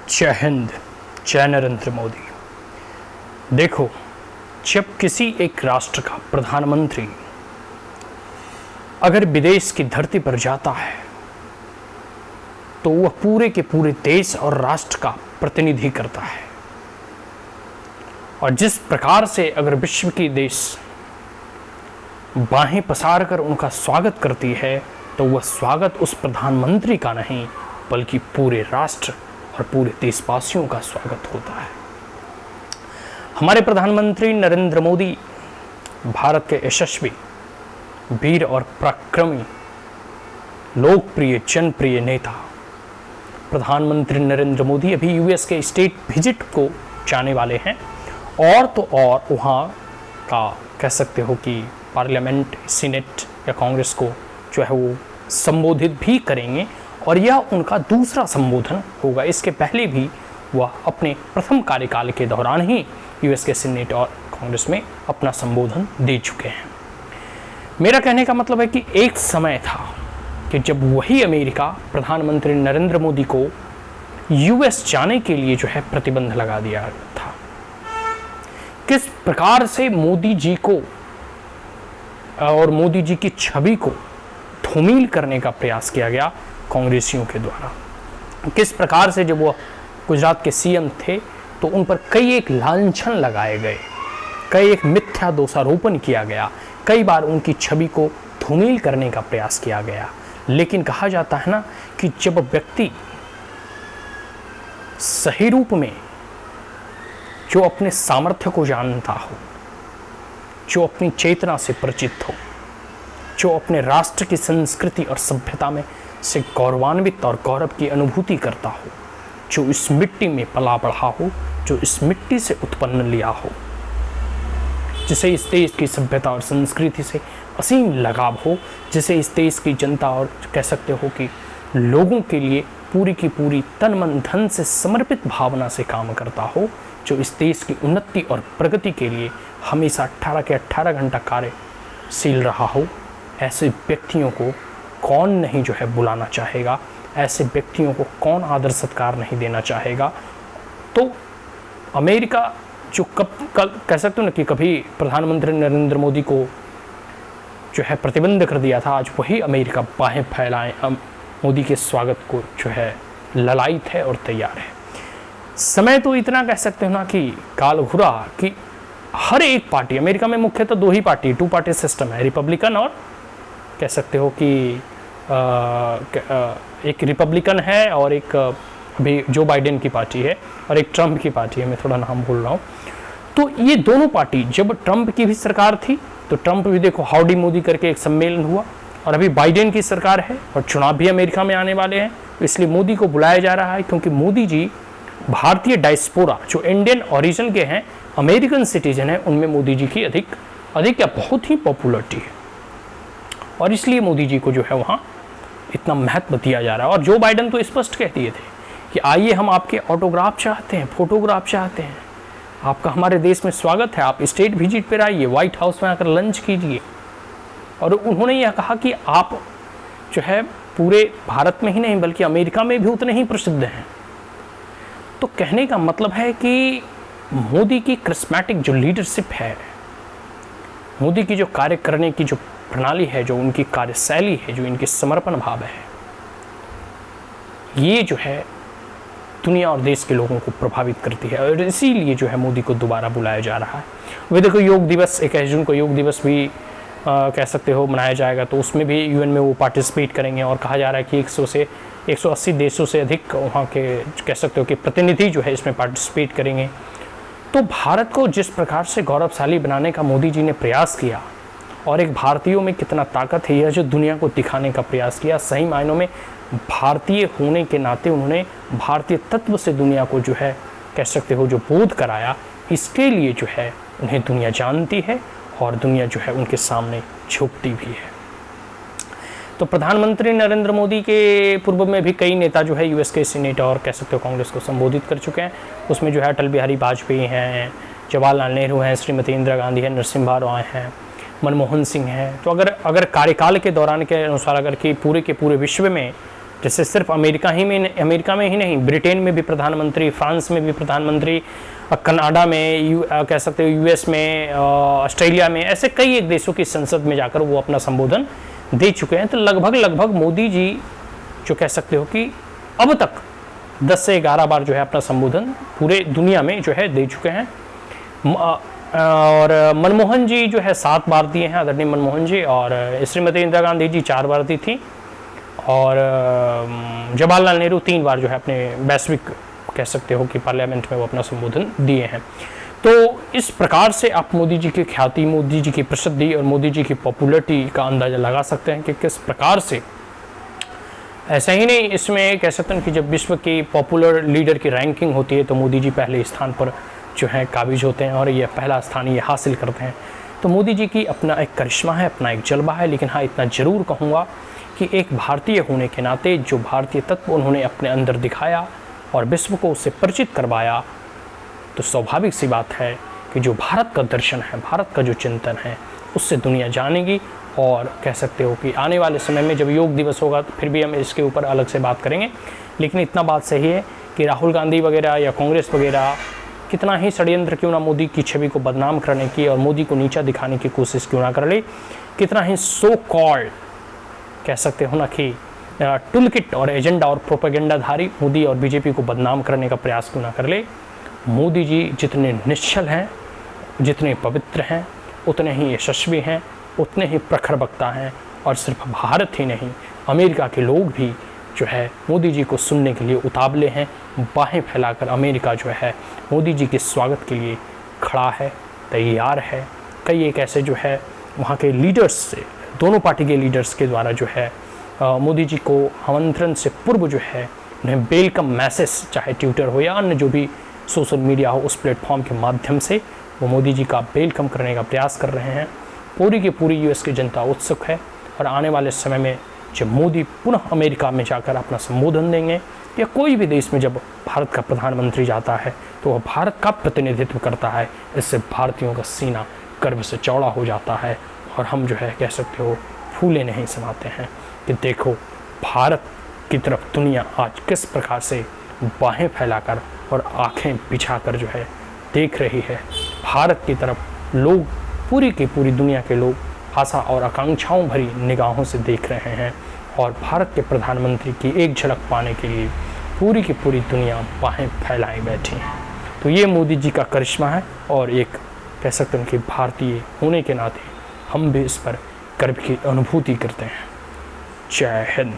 जय हिंद, जय नरेंद्र मोदी। देखो, जब किसी एक राष्ट्र का प्रधानमंत्री अगर विदेश की धरती पर जाता है तो वह पूरे के पूरे देश और राष्ट्र का प्रतिनिधि करता है। और जिस प्रकार से अगर विश्व की देश बाहें पसार कर उनका स्वागत करती है तो वह स्वागत उस प्रधानमंत्री का नहीं बल्कि पूरे राष्ट्र और पूरे देशवासियों का स्वागत होता है। हमारे प्रधानमंत्री नरेंद्र मोदी भारत के यशस्वी, वीर और पराक्रमी, लोकप्रिय, जनप्रिय नेता प्रधानमंत्री नरेंद्र मोदी अभी यूएस के स्टेट विजिट को जाने वाले हैं और तो और वहाँ का कह सकते हो कि पार्लियामेंट, सीनेट या कांग्रेस को जो है वो संबोधित भी करेंगे और यह उनका दूसरा संबोधन होगा। इसके पहले भी वह अपने प्रथम कार्यकाल के दौरान ही यूएस के सीनेट और कांग्रेस में अपना संबोधन दे चुके हैं। मेरा कहने का मतलब है कि एक समय था कि जब वही अमेरिका प्रधानमंत्री नरेंद्र मोदी को यूएस जाने के लिए जो है प्रतिबंध लगा दिया था। किस प्रकार से मोदी जी को और मोदी जी की छवि को धूमिल करने का प्रयास किया गया कांग्रेसियों के द्वारा। किस प्रकार से जब वो गुजरात के सीएम थे तो उन पर कई एक लांछन लगाए गए, कई एक मिथ्या दोषारोपण किया गया, कई बार उनकी छवि को धूमिल करने का प्रयास किया गया। लेकिन कहा जाता है ना कि जब व्यक्ति सही रूप में जो अपने सामर्थ्य को जानता हो, जो अपनी चेतना से परिचित हो, जो अपने राष्ट्र की संस्कृति और सभ्यता में से गौरवान्वित और गौरव की अनुभूति करता हो, जो इस मिट्टी में पला बढ़ा हो, जो इस मिट्टी से उत्पन्न लिया हो, जिसे इस देश की सभ्यता और संस्कृति से असीम लगाव हो, जिसे इस देश की जनता और कह सकते हो कि लोगों के लिए पूरी की पूरी तन मन धन से समर्पित भावना से काम करता हो, जो इस देश की उन्नति और प्रगति के लिए हमेशा 18 के 18 घंटा कार्यशील रहा हो, ऐसे व्यक्तियों को कौन नहीं जो है बुलाना चाहेगा, ऐसे व्यक्तियों को कौन आदर सत्कार नहीं देना चाहेगा। तो अमेरिका जो कल कह सकते हो ना कि कभी प्रधानमंत्री नरेंद्र मोदी को जो है प्रतिबंध कर दिया था, आज वही अमेरिका बाहें फैलाएं मोदी के स्वागत को जो है ललायित है और तैयार है। समय तो इतना कह सकते हो ना कि काल घुरा कि हर एक पार्टी, अमेरिका में मुख्यतः दो ही पार्टी, 2 पार्टी सिस्टम है, रिपब्लिकन और कह सकते हो कि एक रिपब्लिकन है और एक अभी जो बाइडेन की पार्टी है और एक ट्रंप की पार्टी है, मैं थोड़ा नाम भूल रहा हूँ। तो ये दोनों पार्टी, जब ट्रंप की भी सरकार थी तो ट्रंप भी देखो हाउडी मोदी करके एक सम्मेलन हुआ, और अभी बाइडेन की सरकार है और चुनाव भी अमेरिका में आने वाले हैं, तो इसलिए मोदी को बुलाया जा रहा है क्योंकि मोदी जी भारतीय डायस्पोरा जो इंडियन ओरिजिन के हैं, अमेरिकन सिटीजन हैं, उनमें मोदी जी की अधिक या बहुत ही पॉपुलरिटी है और इसलिए मोदी जी को जो है वहाँ इतना महत्व दिया जा रहा है। और जो बाइडेन तो स्पष्ट कह दिए थे कि आइए हम आपके ऑटोग्राफ चाहते हैं, फोटोग्राफ चाहते हैं, आपका हमारे देश में स्वागत है, आप स्टेट विजिट पर आइए, व्हाइट हाउस में आकर लंच कीजिए। और उन्होंने यह कहा कि आप जो है पूरे भारत में ही नहीं बल्कि अमेरिका में भी उतने ही प्रसिद्ध हैं। तो कहने का मतलब है कि मोदी की करिस्मेटिक जो लीडरशिप है, मोदी की जो कार्य करने की जो प्रणाली है, जो उनकी कार्यशैली है, जो इनके समर्पण भाव है, ये जो है दुनिया और देश के लोगों को प्रभावित करती है और इसीलिए जो है मोदी को दोबारा बुलाया जा रहा है। वे देखो योग दिवस, 21 जून को योग दिवस भी कह सकते हो मनाया जाएगा, तो उसमें भी यूएन में वो पार्टिसिपेट करेंगे और कहा जा रहा है कि 100 से 180 देशों से अधिक वहाँ के कह सकते हो कि प्रतिनिधि जो है इसमें पार्टिसिपेट करेंगे। तो भारत को जिस प्रकार से गौरवशाली बनाने का मोदी जी ने प्रयास किया और एक भारतीयों में कितना ताकत है, यह जो दुनिया को दिखाने का प्रयास किया, सही मायनों में भारतीय होने के नाते उन्होंने भारतीय तत्व से दुनिया को जो है कह सकते हो जो बोध कराया, इसके लिए जो है उन्हें दुनिया जानती है और दुनिया जो है उनके सामने झुकती भी है। तो प्रधानमंत्री नरेंद्र मोदी के पूर्व में भी कई नेता जो है यूएस के सीनेट और कह सकते हो कांग्रेस को संबोधित कर चुके हैं। उसमें जो है अटल बिहारी वाजपेयी हैं, जवाहरलाल नेहरू हैं, श्रीमती इंदिरा गांधी हैं, नरसिम्हा राव हैं, मनमोहन सिंह हैं। तो अगर कार्यकाल के दौरान के अनुसार अगर कि पूरे के पूरे विश्व में जैसे सिर्फ अमेरिका में ही नहीं, ब्रिटेन में भी प्रधानमंत्री, फ्रांस में भी प्रधानमंत्री, कनाडा में, कह सकते हो यूएस में, ऑस्ट्रेलिया में, ऐसे कई एक देशों की संसद में जाकर वो अपना संबोधन दे चुके हैं। तो लगभग मोदी जी जो कह सकते हो कि अब तक 10 से 11 बार जो है अपना संबोधन पूरे दुनिया में जो है दे चुके हैं। और मनमोहन जी जो है 7 बार दिए हैं, आदरणीय मनमोहन जी, और श्रीमती इंदिरा गांधी जी 4 बार दी थी, और जवाहरलाल नेहरू 3 बार जो है अपने वैश्विक कह सकते हो कि पार्लियामेंट में वो अपना संबोधन दिए हैं। तो इस प्रकार से आप मोदी जी की ख्याति, मोदी जी की प्रसिद्धि और मोदी जी की पॉपुलरिटी का अंदाज़ा लगा सकते हैं कि किस प्रकार से। ऐसा ही नहीं, इसमें कह सकते हैं कि जब विश्व की पॉपुलर लीडर की रैंकिंग होती है तो मोदी जी पहले स्थान पर जो है काबिज होते हैं और ये पहला स्थान ये हासिल करते हैं। तो मोदी जी की अपना एक करिश्मा है, अपना एक जलवा है। लेकिन हाँ, इतना ज़रूर कहूँगा कि एक भारतीय होने के नाते जो भारतीय तत्व उन्होंने अपने अंदर दिखाया और विश्व को उससे परिचित करवाया, तो स्वाभाविक सी बात है कि जो भारत का दर्शन है, भारत का जो चिंतन है, उससे दुनिया जानेगी। और कह सकते हो कि आने वाले समय में जब योग दिवस होगा तो फिर भी हम इसके ऊपर अलग से बात करेंगे। लेकिन इतना बात सही है कि राहुल गांधी वगैरह या कांग्रेस वगैरह कितना ही षड्यंत्र क्यों ना मोदी की छवि को बदनाम करने की और मोदी को नीचा दिखाने की कोशिश क्यों ना कर ले, कितना ही सो कॉल्ड कह सकते हो ना कि टूल किट और एजेंडा और प्रोपेगेंडाधारी मोदी और बीजेपी को बदनाम करने का प्रयास क्यों ना कर ले, मोदी जी जितने निश्चल हैं, जितने पवित्र हैं, उतने ही यशस्वी हैं, उतने ही प्रखर वक्ता हैं। और सिर्फ भारत ही नहीं, अमेरिका के लोग भी जो है मोदी जी को सुनने के लिए उतावले हैं। बाहें फैलाकर अमेरिका जो है मोदी जी के स्वागत के लिए खड़ा है, तैयार है। कई एक ऐसे जो है वहाँ के लीडर्स से, दोनों पार्टी के लीडर्स के द्वारा जो है मोदी जी को आमंत्रण से पूर्व जो है उन्हें वेलकम मैसेज, चाहे ट्विटर हो या अन्य जो भी सोशल मीडिया हो, उस प्लेटफॉर्म के माध्यम से वो मोदी जी का वेलकम करने का प्रयास कर रहे हैं। पूरी की पूरी यूएस की जनता उत्सुक है और आने वाले समय में जब मोदी पुनः अमेरिका में जाकर अपना संबोधन देंगे या कोई भी देश में जब भारत का प्रधानमंत्री जाता है तो वह भारत का प्रतिनिधित्व करता है। इससे भारतीयों का सीना गर्व से चौड़ा हो जाता है और हम जो है कह सकते हो फूले नहीं समाते हैं कि देखो भारत की तरफ दुनिया आज किस प्रकार से बाहें फैलाकर और आंखें बिछाकर जो है देख रही है। भारत की तरफ लोग, पूरी की पूरी दुनिया के लोग आशा और आकांक्षाओं भरी निगाहों से देख रहे हैं और भारत के प्रधानमंत्री की एक झलक पाने के लिए पूरी की पूरी दुनिया बाहें फैलाए बैठी है। तो ये मोदी जी का करिश्मा है और एक कह सकते हैं कि भारतीय होने के नाते हम भी इस पर गर्व की अनुभूति करते हैं। जय हिंद।